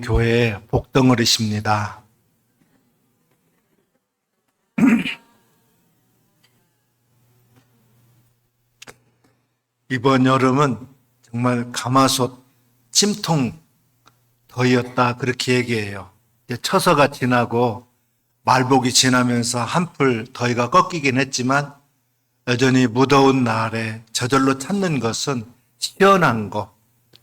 교회 복덩어리십니다. 이번 여름은 정말 가마솥 찜통 더위였다 그렇게 얘기해요. 이제 처서가 지나고 말복이 지나면서 한풀 더위가 꺾이긴 했지만 여전히 무더운 날에 저절로 찾는 것은 시원한 것,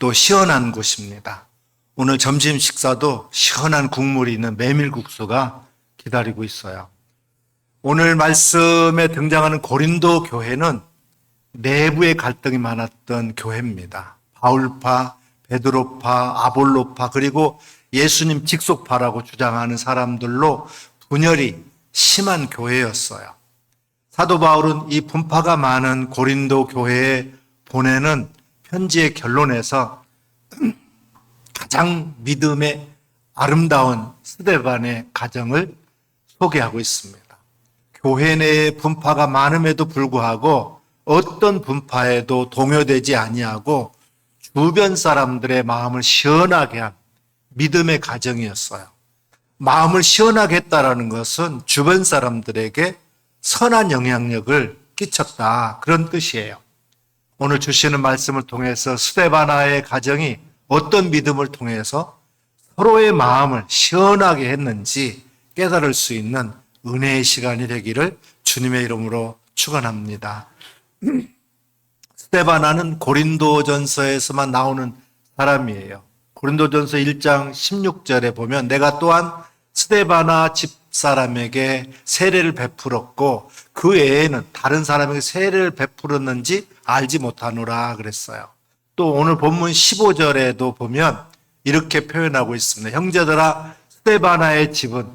또 시원한 곳입니다. 오늘 점심 식사도 시원한 국물이 있는 메밀국수가 기다리고 있어요. 오늘 말씀에 등장하는 고린도 교회는 내부의 갈등이 많았던 교회입니다. 바울파, 베드로파, 아볼로파, 그리고 예수님 직속파라고 주장하는 사람들로 분열이 심한 교회였어요. 사도 바울은 이 분파가 많은 고린도 교회에 보내는 편지의 결론에서 가장 믿음의 아름다운 스데반의 가정을 소개하고 있습니다. 교회 내에 분파가 많음에도 불구하고 어떤 분파에도 동요되지 아니하고 주변 사람들의 마음을 시원하게 한 믿음의 가정이었어요. 마음을 시원하게 했다라는 것은 주변 사람들에게 선한 영향력을 끼쳤다, 그런 뜻이에요. 오늘 주시는 말씀을 통해서 스데바나의 가정이 어떤 믿음을 통해서 서로의 마음을 시원하게 했는지 깨달을 수 있는 은혜의 시간이 되기를 주님의 이름으로 축원합니다. 스데바나는 고린도전서에서만 나오는 사람이에요. 고린도전서 1장 16절에 보면 내가 또한 스데바나 집사람에게 세례를 베풀었고 그 외에는 다른 사람에게 세례를 베풀었는지 알지 못하노라 그랬어요. 또 오늘 본문 15절에도 보면 이렇게 표현하고 있습니다. 형제들아, 스데바나의 집은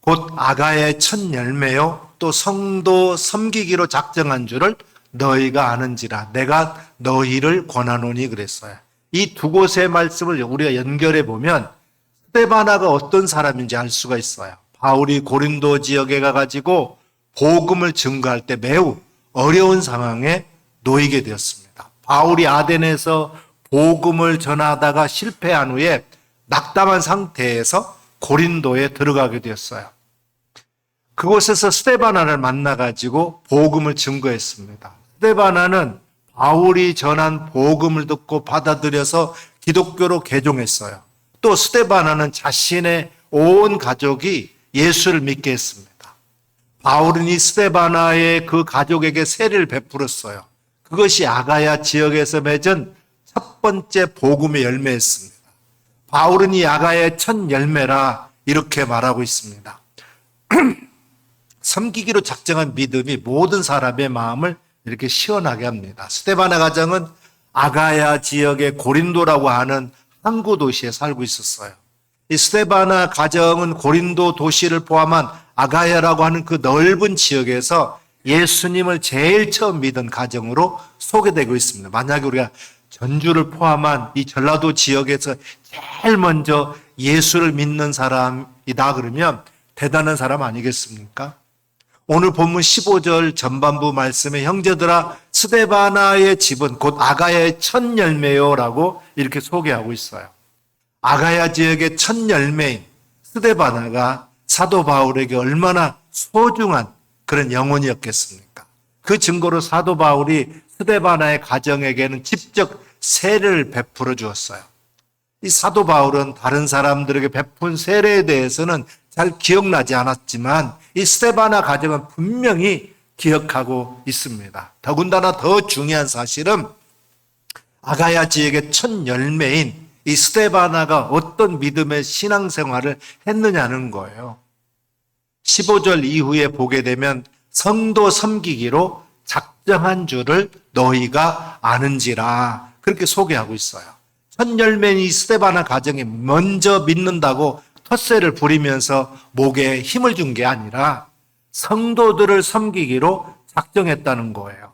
곧 아가야의 첫 열매요 또 성도 섬기기로 작정한 줄을 너희가 아는지라 내가 너희를 권하노니 그랬어요. 이 두 곳의 말씀을 우리가 연결해 보면 스데바나가 어떤 사람인지 알 수가 있어요. 바울이 고린도 지역에 가가지고 복음을 증거할 때 매우 어려운 상황에 놓이게 되었습니다. 바울이 아덴에서 복음을 전하다가 실패한 후에 낙담한 상태에서 고린도에 들어가게 되었어요. 그곳에서 스데바나를 만나가지고 복음을 증거했습니다. 스데바나는 바울이 전한 복음을 듣고 받아들여서 기독교로 개종했어요. 또 스데바나는 자신의 온 가족이 예수를 믿게 했습니다. 바울은 이 스데바나의 그 가족에게 세례를 베풀었어요. 그것이 아가야 지역에서 맺은 첫 번째 복음의 열매였습니다. 바울은 이 아가야의 첫 열매라 이렇게 말하고 있습니다. 섬기기로 작정한 믿음이 모든 사람의 마음을 이렇게 시원하게 합니다. 스데바나 가정은 아가야 지역의 고린도라고 하는 항구 도시에 살고 있었어요. 이 스데바나 가정은 고린도 도시를 포함한 아가야라고 하는 그 넓은 지역에서 예수님을 제일 처음 믿은 가정으로 소개되고 있습니다. 만약에 우리가 전주를 포함한 이 전라도 지역에서 제일 먼저 예수를 믿는 사람이다 그러면 대단한 사람 아니겠습니까? 오늘 본문 15절 전반부 말씀에 형제들아 스데바나의 집은 곧 아가야의 첫 열매요라고 이렇게 소개하고 있어요. 아가야 지역의 첫 열매인 스데바나가 사도 바울에게 얼마나 소중한 그런 영혼이었겠습니까? 그 증거로 사도 바울이 스데바나의 가정에게는 직접 세례를 베풀어 주었어요. 이 사도 바울은 다른 사람들에게 베푼 세례에 대해서는 잘 기억나지 않았지만 이 스데바나 가정은 분명히 기억하고 있습니다. 더군다나 더 중요한 사실은 아가야 지역의 첫 열매인 이 스데바나가 어떤 믿음의 신앙생활을 했느냐는 거예요. 15절 이후에 보게 되면 성도 섬기기로 작정한 줄을 너희가 아는지라 그렇게 소개하고 있어요. 첫 열매인 이 스데바나 가정이 먼저 믿는다고 텃세를 부리면서 목에 힘을 준 게 아니라 성도들을 섬기기로 작정했다는 거예요.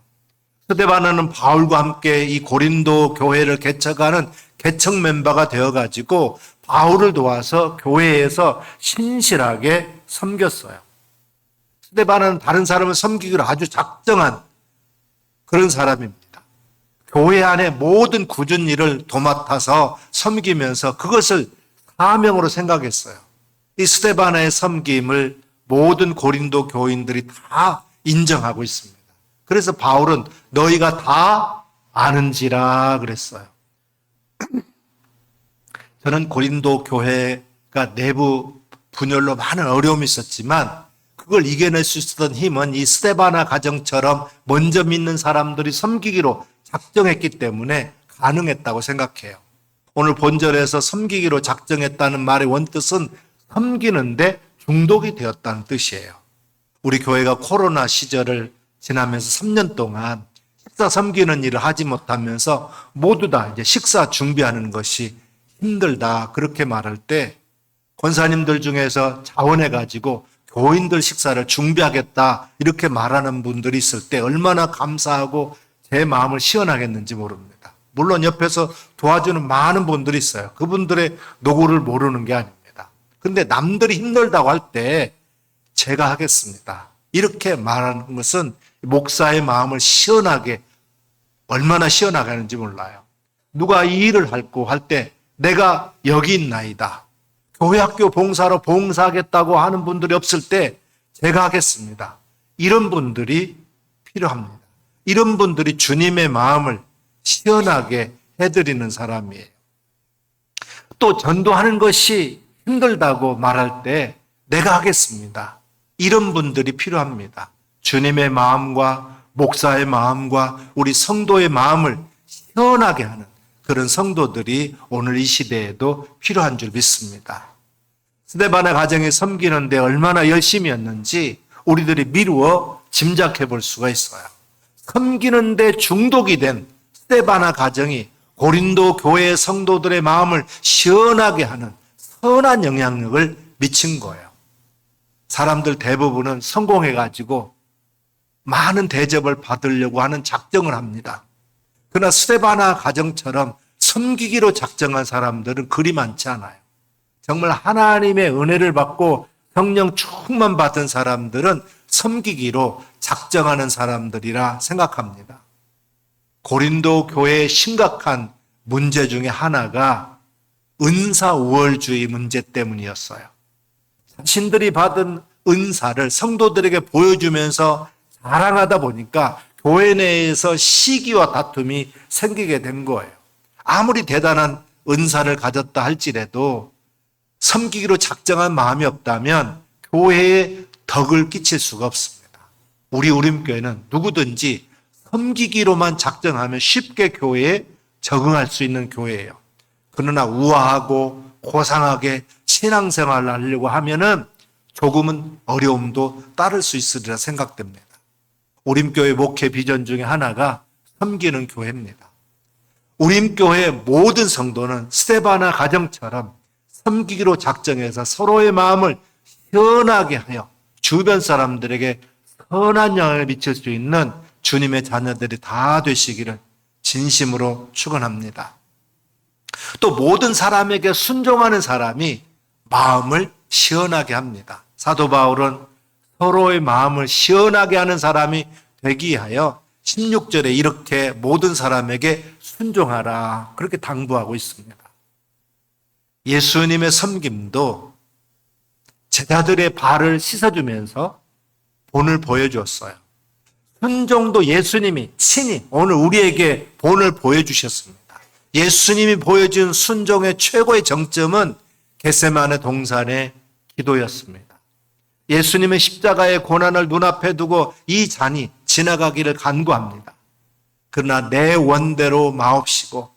스데바나는 바울과 함께 이 고린도 교회를 개척하는 개척 멤버가 되어가지고 바울을 도와서 교회에서 신실하게 섬겼어요. 스데바나는 다른 사람을 섬기기로 아주 작정한 그런 사람입니다. 교회 안에 모든 굳은 일을 도맡아서 섬기면서 그것을 사명으로 생각했어요. 이 스데바나의 섬김을 모든 고린도 교인들이 다 인정하고 있습니다. 그래서 바울은 너희가 다 아는지라 그랬어요. 저는 고린도 교회가 내부 분열로 많은 어려움이 있었지만 그걸 이겨낼 수 있었던 힘은 이 스데바나 가정처럼 먼저 믿는 사람들이 섬기기로 작정했기 때문에 가능했다고 생각해요. 오늘 본절에서 섬기기로 작정했다는 말의 원뜻은 섬기는데 중독이 되었다는 뜻이에요. 우리 교회가 코로나 시절을 지나면서 3년 동안 식사 섬기는 일을 하지 못하면서 모두 다 이제 식사 준비하는 것이 힘들다 그렇게 말할 때 권사님들 중에서 자원해가지고 교인들 식사를 준비하겠다 이렇게 말하는 분들이 있을 때 얼마나 감사하고 제 마음을 시원하겠는지 모릅니다. 물론 옆에서 도와주는 많은 분들이 있어요. 그분들의 노고를 모르는 게 아닙니다. 근데 남들이 힘들다고 할 때 제가 하겠습니다. 이렇게 말하는 것은 목사의 마음을 시원하게 얼마나 시원하게 하는지 몰라요. 누가 이 일을 할고 할 때 내가 여기 있나이다. 교회 학교 봉사로 봉사하겠다고 하는 분들이 없을 때 제가 하겠습니다. 이런 분들이 필요합니다. 이런 분들이 주님의 마음을 시원하게 해드리는 사람이에요. 또 전도하는 것이 힘들다고 말할 때 내가 하겠습니다. 이런 분들이 필요합니다. 주님의 마음과 목사의 마음과 우리 성도의 마음을 시원하게 하는 그런 성도들이 오늘 이 시대에도 필요한 줄 믿습니다. 스데바나 가정에 섬기는데 얼마나 열심이었는지 우리들이 미루어 짐작해 볼 수가 있어요. 섬기는데 중독이 된 스데바나 가정이 고린도 교회 성도들의 마음을 시원하게 하는 선한 영향력을 미친 거예요. 사람들 대부분은 성공해가지고 많은 대접을 받으려고 하는 작정을 합니다. 그러나 스데바나 가정처럼 섬기기로 작정한 사람들은 그리 많지 않아요. 정말 하나님의 은혜를 받고 성령 충만 받은 사람들은 섬기기로 작정하는 사람들이라 생각합니다. 고린도 교회의 심각한 문제 중에 하나가 은사 우월주의 문제 때문이었어요. 자신들이 받은 은사를 성도들에게 보여주면서 자랑하다 보니까 교회 내에서 시기와 다툼이 생기게 된 거예요. 아무리 대단한 은사를 가졌다 할지라도 섬기기로 작정한 마음이 없다면 교회에 덕을 끼칠 수가 없습니다. 우리 우림교회는 누구든지 섬기기로만 작정하면 쉽게 교회에 적응할 수 있는 교회예요. 그러나 우아하고 고상하게 신앙생활을 하려고 하면은 조금은 어려움도 따를 수 있으리라 생각됩니다. 우림교회 목회 비전 중에 하나가 섬기는 교회입니다. 우림교회 모든 성도는 스데바나 가정처럼 섬기기로 작정해서 서로의 마음을 시원하게 하여 주변 사람들에게 선한 영향을 미칠 수 있는 주님의 자녀들이 다 되시기를 진심으로 축원합니다. 또 모든 사람에게 순종하는 사람이 마음을 시원하게 합니다. 사도 바울은 서로의 마음을 시원하게 하는 사람이 되기 위하여 16절에 이렇게 모든 사람에게 순종하라 그렇게 당부하고 있습니다. 예수님의 섬김도 제자들의 발을 씻어주면서 본을 보여주었어요. 순종도 예수님이 친히 오늘 우리에게 본을 보여주셨습니다. 예수님이 보여준 순종의 최고의 정점은 겟세마네 동산의 기도였습니다. 예수님의 십자가의 고난을 눈앞에 두고 이 잔이 지나가기를 간구합니다. 그러나 내 원대로 마옵시고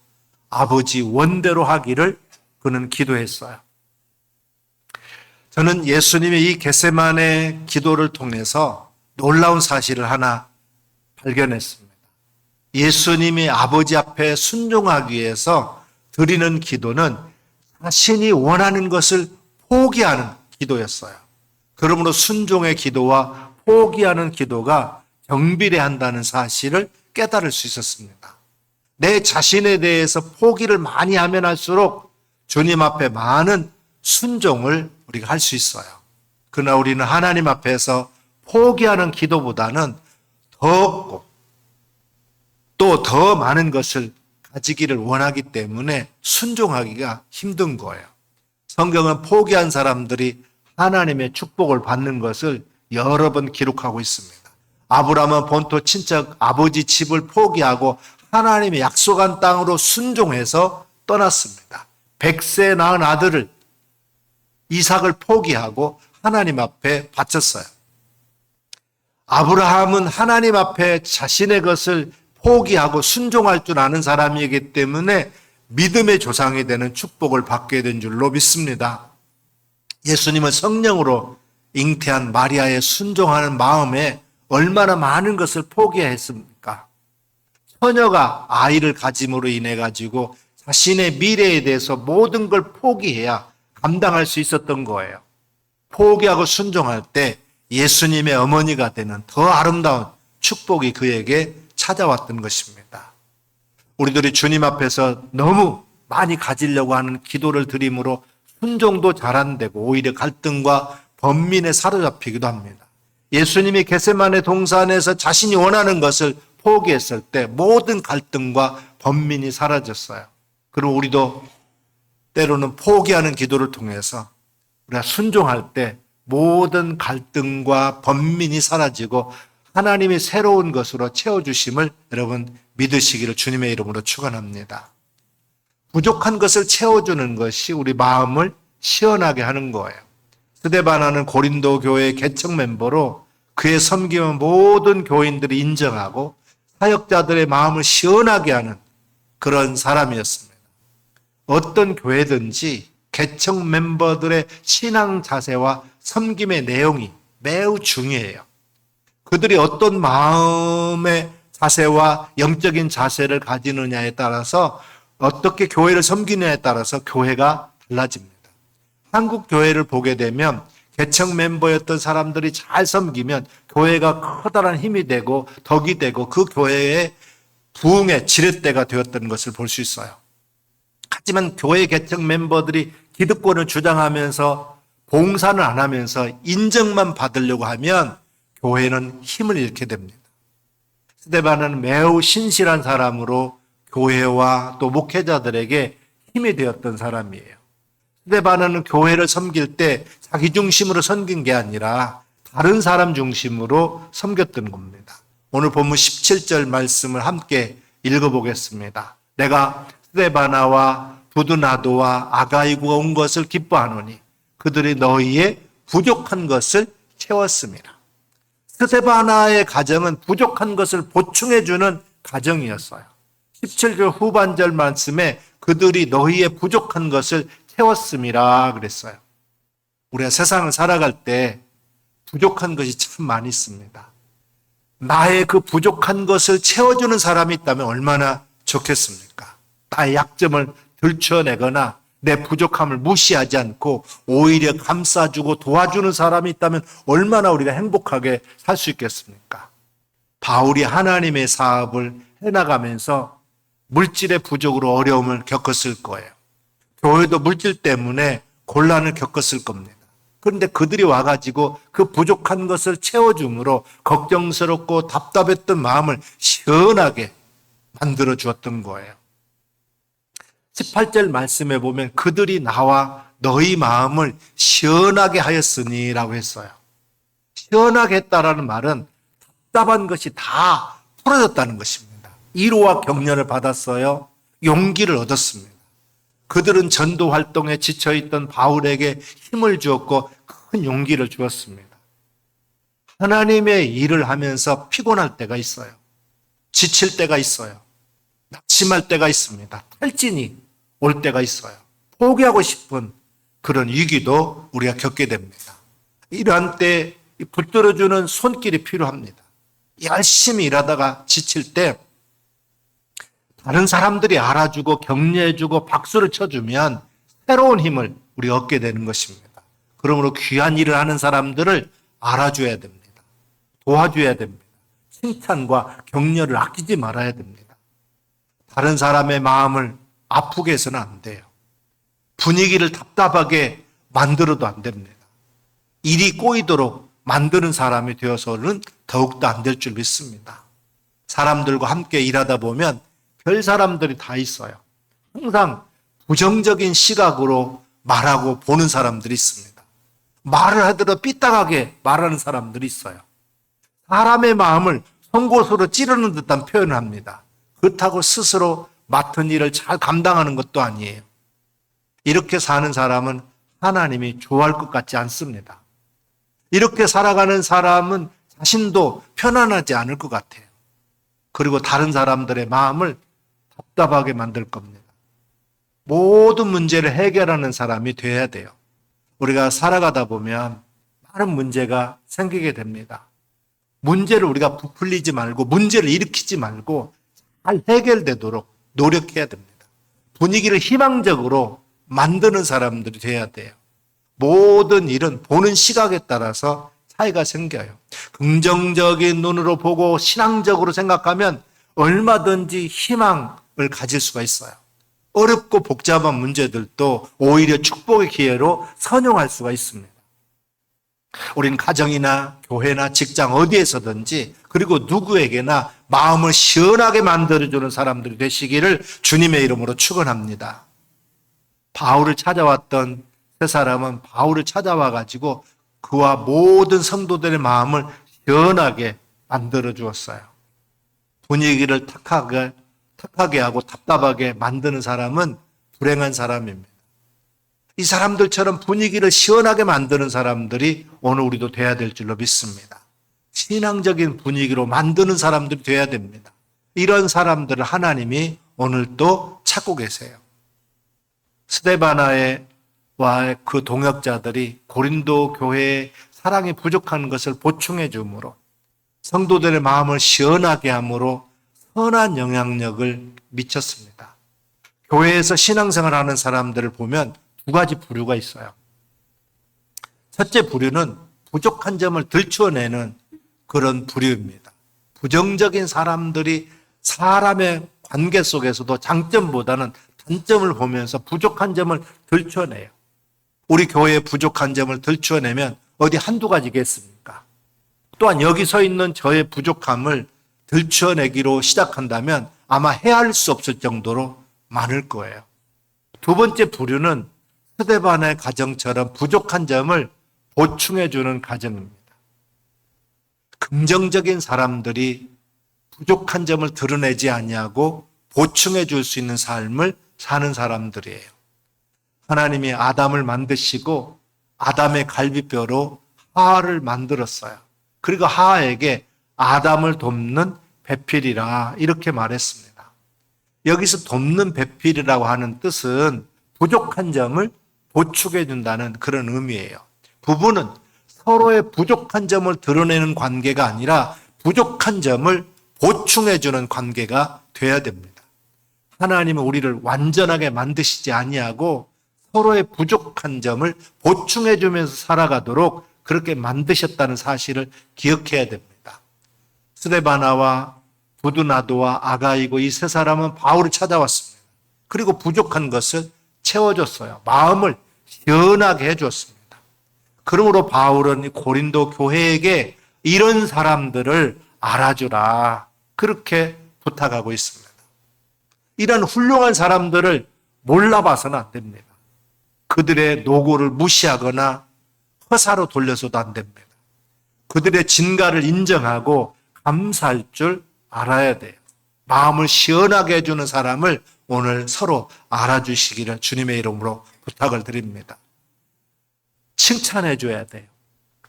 아버지 원대로 하기를 그는 기도했어요. 저는 예수님의 이 겟세마네 기도를 통해서 놀라운 사실을 하나 발견했습니다. 예수님이 아버지 앞에 순종하기 위해서 드리는 기도는 자신이 원하는 것을 포기하는 기도였어요. 그러므로 순종의 기도와 포기하는 기도가 정비례한다는 사실을 깨달을 수 있었습니다. 내 자신에 대해서 포기를 많이 하면 할수록 주님 앞에 많은 순종을 우리가 할 수 있어요. 그러나 우리는 하나님 앞에서 포기하는 기도보다는 더 없고 또 더 많은 것을 가지기를 원하기 때문에 순종하기가 힘든 거예요. 성경은 포기한 사람들이 하나님의 축복을 받는 것을 여러 번 기록하고 있습니다. 아브라함은 본토 친척 아버지 집을 포기하고 하나님의 약속한 땅으로 순종해서 떠났습니다. 100세 낳은 아들을 이삭을 포기하고 하나님 앞에 바쳤어요. 아브라함은 하나님 앞에 자신의 것을 포기하고 순종할 줄 아는 사람이기 때문에 믿음의 조상이 되는 축복을 받게 된 줄로 믿습니다. 예수님은 성령으로 잉태한 마리아의 순종하는 마음에 얼마나 많은 것을 포기했습니까? 처녀가 아이를 가짐으로 인해 가지고 자신의 미래에 대해서 모든 걸 포기해야 감당할 수 있었던 거예요. 포기하고 순종할 때 예수님의 어머니가 되는 더 아름다운 축복이 그에게 찾아왔던 것입니다. 우리들이 주님 앞에서 너무 많이 가지려고 하는 기도를 드림으로 순종도 잘 안 되고 오히려 갈등과 번민에 사로잡히기도 합니다. 예수님이 겟세마네 동산에서 자신이 원하는 것을 포기했을 때 모든 갈등과 번민이 사라졌어요. 그럼 우리도 때로는 포기하는 기도를 통해서 우리가 순종할 때 모든 갈등과 번민이 사라지고 하나님이 새로운 것으로 채워주심을 여러분 믿으시기를 주님의 이름으로 축원합니다. 부족한 것을 채워주는 것이 우리 마음을 시원하게 하는 거예요. 스데바나는 고린도 교회의 개척 멤버로 그의 섬김은 모든 교인들이 인정하고 사역자들의 마음을 시원하게 하는 그런 사람이었습니다. 어떤 교회든지 개척 멤버들의 신앙 자세와 섬김의 내용이 매우 중요해요. 그들이 어떤 마음의 자세와 영적인 자세를 가지느냐에 따라서 어떻게 교회를 섬기느냐에 따라서 교회가 달라집니다. 한국 교회를 보게 되면 개척 멤버였던 사람들이 잘 섬기면 교회가 커다란 힘이 되고 덕이 되고 그 교회의 부흥의 지렛대가 되었던 것을 볼 수 있어요. 하지만 교회 개척 멤버들이 기득권을 주장하면서 봉사는 안 하면서 인정만 받으려고 하면 교회는 힘을 잃게 됩니다. 스데바나는 매우 신실한 사람으로 교회와 또 목회자들에게 힘이 되었던 사람이에요. 스데바나는 교회를 섬길 때 자기 중심으로 섬긴 게 아니라 다른 사람 중심으로 섬겼던 겁니다. 오늘 본문 17절 말씀을 함께 읽어보겠습니다. 내가 스데바나와 부두나도와 아가이고가 온 것을 기뻐하노니 그들이 너희의 부족한 것을 채웠습니다. 스데바나의 가정은 부족한 것을 보충해주는 가정이었어요. 17절 후반절 말씀에 그들이 너희의 부족한 것을 채웠음이라 그랬어요. 우리가 세상을 살아갈 때 부족한 것이 참 많이 있습니다. 나의 그 부족한 것을 채워주는 사람이 있다면 얼마나 좋겠습니까? 나의 약점을 들춰내거나 내 부족함을 무시하지 않고 오히려 감싸주고 도와주는 사람이 있다면 얼마나 우리가 행복하게 살 수 있겠습니까? 바울이 하나님의 사업을 해나가면서 물질의 부족으로 어려움을 겪었을 거예요. 교회도 물질 때문에 곤란을 겪었을 겁니다. 그런데 그들이 와가지고 그 부족한 것을 채워줌으로 걱정스럽고 답답했던 마음을 시원하게 만들어 주었던 거예요. 18절 말씀에 보면 그들이 나와 너희 마음을 시원하게 하였으니 라고 했어요. 시원하게 했다라는 말은 답답한 것이 다 풀어졌다는 것입니다. 위로와 격려를 받았어요. 용기를 얻었습니다. 그들은 전도 활동에 지쳐있던 바울에게 힘을 주었고 큰 용기를 주었습니다. 하나님의 일을 하면서 피곤할 때가 있어요. 지칠 때가 있어요. 낙심할 때가 있습니다. 탈진이 올 때가 있어요. 포기하고 싶은 그런 위기도 우리가 겪게 됩니다. 이러한 때 붙들어주는 손길이 필요합니다. 열심히 일하다가 지칠 때 다른 사람들이 알아주고 격려해주고 박수를 쳐주면 새로운 힘을 우리가 얻게 되는 것입니다. 그러므로 귀한 일을 하는 사람들을 알아줘야 됩니다. 도와줘야 됩니다. 칭찬과 격려를 아끼지 말아야 됩니다. 다른 사람의 마음을 아프게 해서는 안 돼요. 분위기를 답답하게 만들어도 안 됩니다. 일이 꼬이도록 만드는 사람이 되어서는 더욱더 안 될 줄 믿습니다. 사람들과 함께 일하다 보면 별 사람들이 다 있어요. 항상 부정적인 시각으로 말하고 보는 사람들이 있습니다. 말을 하더라도 삐딱하게 말하는 사람들이 있어요. 사람의 마음을 송곳으로 찌르는 듯한 표현을 합니다. 그렇다고 스스로 맡은 일을 잘 감당하는 것도 아니에요. 이렇게 사는 사람은 하나님이 좋아할 것 같지 않습니다. 이렇게 살아가는 사람은 자신도 편안하지 않을 것 같아요. 그리고 다른 사람들의 마음을 답답하게 만들 겁니다. 모든 문제를 해결하는 사람이 돼야 돼요. 우리가 살아가다 보면 많은 문제가 생기게 됩니다. 문제를 우리가 부풀리지 말고 문제를 일으키지 말고 잘 해결되도록 노력해야 됩니다. 분위기를 희망적으로 만드는 사람들이 돼야 돼요. 모든 일은 보는 시각에 따라서 차이가 생겨요. 긍정적인 눈으로 보고 신앙적으로 생각하면 얼마든지 희망을 가질 수가 있어요. 어렵고 복잡한 문제들도 오히려 축복의 기회로 선용할 수가 있습니다. 우린 가정이나 교회나 직장 어디에서든지 그리고 누구에게나 마음을 시원하게 만들어주는 사람들이 되시기를 주님의 이름으로 축원합니다. 바울을 찾아왔던 세 사람은 바울을 찾아와 가지고 그와 모든 성도들의 마음을 시원하게 만들어 주었어요. 분위기를 탁하게 하고 답답하게 만드는 사람은 불행한 사람입니다. 이 사람들처럼 분위기를 시원하게 만드는 사람들이 오늘 우리도 돼야 될 줄로 믿습니다. 신앙적인 분위기로 만드는 사람들이 돼야 됩니다. 이런 사람들을 하나님이 오늘도 찾고 계세요. 스데바나와 그 동역자들이 고린도 교회의 사랑이 부족한 것을 보충해 주므로 성도들의 마음을 시원하게 함으로 선한 영향력을 미쳤습니다. 교회에서 신앙생활하는 사람들을 보면 두 가지 부류가 있어요. 첫째 부류는 부족한 점을 들춰내는 그런 부류입니다. 부정적인 사람들이 사람의 관계 속에서도 장점보다는 단점을 보면서 부족한 점을 들춰내요. 우리 교회의 부족한 점을 들춰내면 어디 한두 가지겠습니까? 또한 여기 서 있는 저의 부족함을 들춰내기로 시작한다면 아마 헤아릴 수 없을 정도로 많을 거예요. 두 번째 부류는 스데반의 가정처럼 부족한 점을 보충해 주는 가정입니다. 긍정적인 사람들이 부족한 점을 드러내지 아니하고 보충해 줄 수 있는 삶을 사는 사람들이에요. 하나님이 아담을 만드시고 아담의 갈비뼈로 하와를 만들었어요. 그리고 하와에게 아담을 돕는 배필이라 이렇게 말했습니다. 여기서 돕는 배필이라고 하는 뜻은 부족한 점을 보충해 준다는 그런 의미예요. 부부는 서로의 부족한 점을 드러내는 관계가 아니라 부족한 점을 보충해 주는 관계가 돼야 됩니다. 하나님은 우리를 완전하게 만드시지 아니하고 서로의 부족한 점을 보충해 주면서 살아가도록 그렇게 만드셨다는 사실을 기억해야 됩니다. 스데바나와 부두나도와 아가이고 이 세 사람은 바울을 찾아왔습니다. 그리고 부족한 것을 채워줬어요. 마음을 시원하게 해줬습니다. 그러므로 바울은 고린도 교회에게 이런 사람들을 알아주라 그렇게 부탁하고 있습니다. 이런 훌륭한 사람들을 몰라봐서는 안 됩니다. 그들의 노고를 무시하거나 허사로 돌려서도 안 됩니다. 그들의 진가를 인정하고 감사할 줄 알아야 돼요. 마음을 시원하게 해주는 사람을 오늘 서로 알아주시기를 주님의 이름으로 부탁을 드립니다. 칭찬해 줘야 돼요.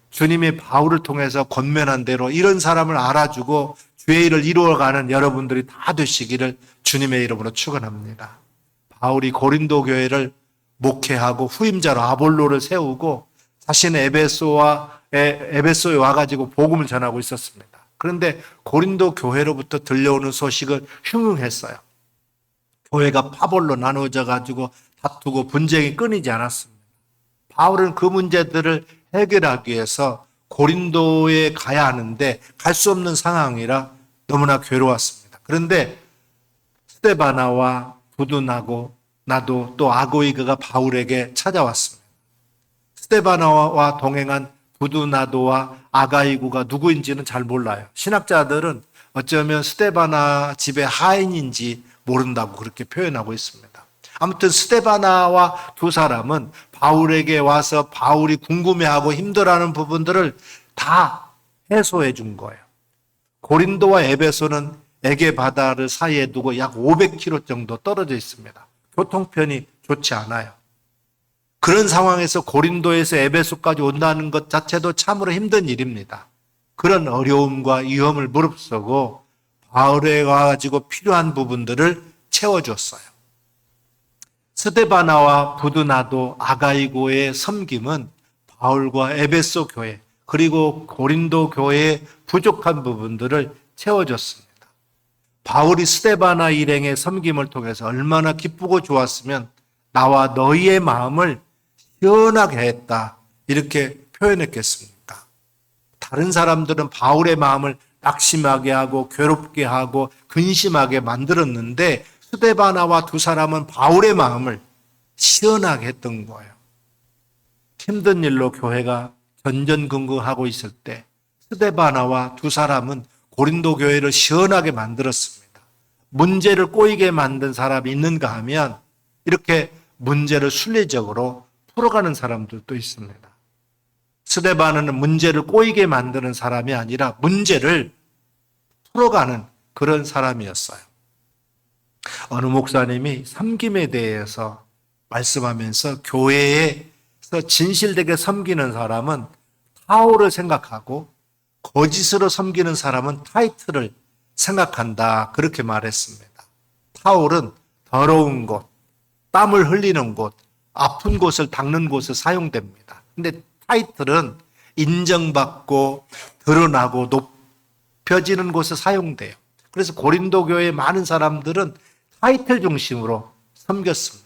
주님이 바울을 통해서 권면한 대로 이런 사람을 알아주고 주의 일을 이루어가는 여러분들이 다 되시기를 주님의 이름으로 축원합니다. 바울이 고린도 교회를 목회하고 후임자로 아볼로를 세우고 자신의 에베소에 와가지고 복음을 전하고 있었습니다. 그런데 고린도 교회로부터 들려오는 소식은 흉흉했어요. 교회가 파벌로 나누어져 가지고 다투고 분쟁이 끊이지 않았습니다. 바울은 그 문제들을 해결하기 위해서 고린도에 가야 하는데 갈 수 없는 상황이라 너무나 괴로웠습니다. 그런데 스데바나와 부두나고 나도 또 아고이그가 바울에게 찾아왔습니다. 스데바나와 동행한 부두나도와 아가이구가 누구인지는 잘 몰라요. 신학자들은 어쩌면 스데바나 집의 하인인지 모른다고 그렇게 표현하고 있습니다. 아무튼 스데바나와 두 사람은 바울에게 와서 바울이 궁금해하고 힘들어하는 부분들을 다 해소해 준 거예요. 고린도와 에베소는 에게 바다를 사이에 두고 약 500km 정도 떨어져 있습니다. 교통편이 좋지 않아요. 그런 상황에서 고린도에서 에베소까지 온다는 것 자체도 참으로 힘든 일입니다. 그런 어려움과 위험을 무릅쓰고 바울에 와가지고 필요한 부분들을 채워줬어요. 스데바나와 부드나도 아가이고의 섬김은 바울과 에베소 교회 그리고 고린도 교회의 부족한 부분들을 채워줬습니다. 바울이 스데바나 일행의 섬김을 통해서 얼마나 기쁘고 좋았으면 나와 너희의 마음을 시원하게 했다 이렇게 표현했겠습니까? 다른 사람들은 바울의 마음을 낙심하게 하고 괴롭게 하고 근심하게 만들었는데 스데바나와 두 사람은 바울의 마음을 시원하게 했던 거예요. 힘든 일로 교회가 전전긍긍하고 있을 때 스데바나와 두 사람은 고린도 교회를 시원하게 만들었습니다. 문제를 꼬이게 만든 사람이 있는가 하면 이렇게 문제를 순리적으로 풀어가는 사람들도 있습니다. 스데바나는 문제를 꼬이게 만드는 사람이 아니라 문제를 풀어가는 그런 사람이었어요. 어느 목사님이 섬김에 대해서 말씀하면서 교회에서 진실되게 섬기는 사람은 타오를 생각하고 거짓으로 섬기는 사람은 타이틀을 생각한다 그렇게 말했습니다. 타올은 더러운 곳, 땀을 흘리는 곳, 아픈 곳을 닦는 곳에 사용됩니다. 근데 타이틀은 인정받고 드러나고 높여지는 곳에 사용돼요. 그래서 고린도 교회의 많은 사람들은 타이틀 중심으로 섬겼습니다.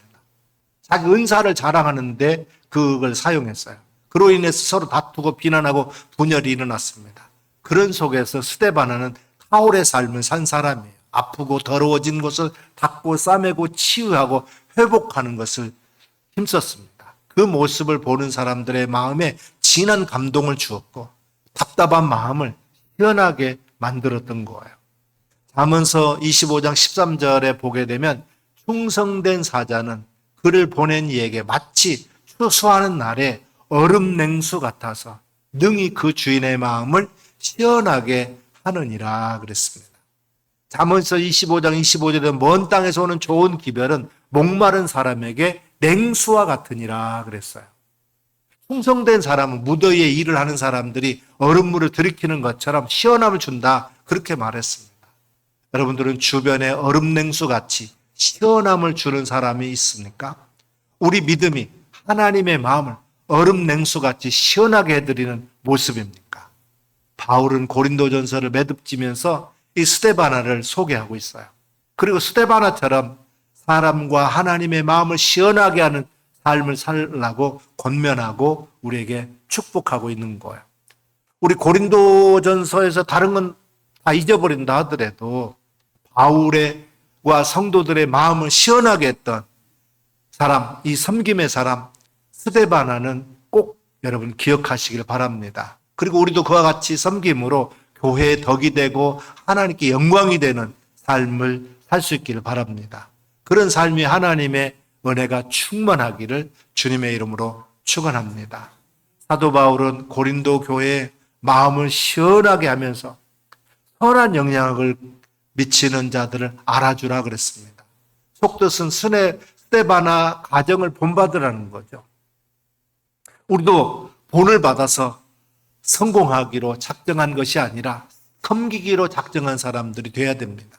자기 은사를 자랑하는데 그걸 사용했어요. 그로 인해서 서로 다투고 비난하고 분열이 일어났습니다. 그런 속에서 스데바나는 타올의 삶을 산 사람이에요. 아프고 더러워진 곳을 닦고 싸매고 치유하고 회복하는 것을 힘썼습니다. 그 모습을 보는 사람들의 마음에 진한 감동을 주었고 답답한 마음을 시원하게 만들었던 거예요. 잠언서 25장 13절에 보게 되면 충성된 사자는 그를 보낸 이에게 마치 추수하는 날에 얼음 냉수 같아서 능히 그 주인의 마음을 시원하게 하느니라 그랬습니다. 잠언서 25장 25절에 먼 땅에서 오는 좋은 기별은 목마른 사람에게 냉수와 같으니라 그랬어요. 충성된 사람은 무더위에 일을 하는 사람들이 얼음물을 들이키는 것처럼 시원함을 준다 그렇게 말했습니다. 여러분들은 주변에 얼음 냉수 같이 시원함을 주는 사람이 있습니까? 우리 믿음이 하나님의 마음을 얼음 냉수 같이 시원하게 해드리는 모습입니까? 바울은 고린도전서를 매듭지면서 이 스데바나를 소개하고 있어요. 그리고 스데바나처럼 사람과 하나님의 마음을 시원하게 하는 삶을 살라고 권면하고 우리에게 축복하고 있는 거예요. 우리 고린도전서에서 다른 건 다 잊어버린다 하더라도 바울과 성도들의 마음을 시원하게 했던 사람, 이 섬김의 사람 스데바나는 꼭 여러분 기억하시길 바랍니다. 그리고 우리도 그와 같이 섬김으로 교회의 덕이 되고 하나님께 영광이 되는 삶을 살 수 있기를 바랍니다. 그런 삶이 하나님의 은혜가 충만하기를 주님의 이름으로 축원합니다. 사도 바울은 고린도 교회에 마음을 시원하게 하면서 선한 영향을 미치는 자들을 알아주라 그랬습니다. 속뜻은 스데바나 가정을 본받으라는 거죠. 우리도 본을 받아서 성공하기로 작정한 것이 아니라 섬기기로 작정한 사람들이 돼야 됩니다.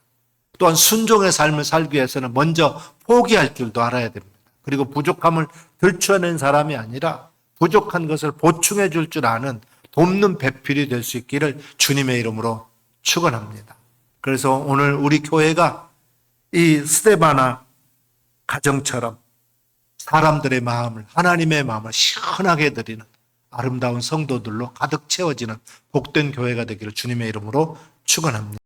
또한 순종의 삶을 살기 위해서는 먼저 포기할 줄도 알아야 됩니다. 그리고 부족함을 들춰낸 사람이 아니라 부족한 것을 보충해 줄 줄 아는 돕는 배필이 될 수 있기를 주님의 이름으로 축원합니다. 그래서 오늘 우리 교회가 이 스데바나 가정처럼 사람들의 마음을 하나님의 마음을 시원하게 해드리는 아름다운 성도들로 가득 채워지는 복된 교회가 되기를 주님의 이름으로 축원합니다.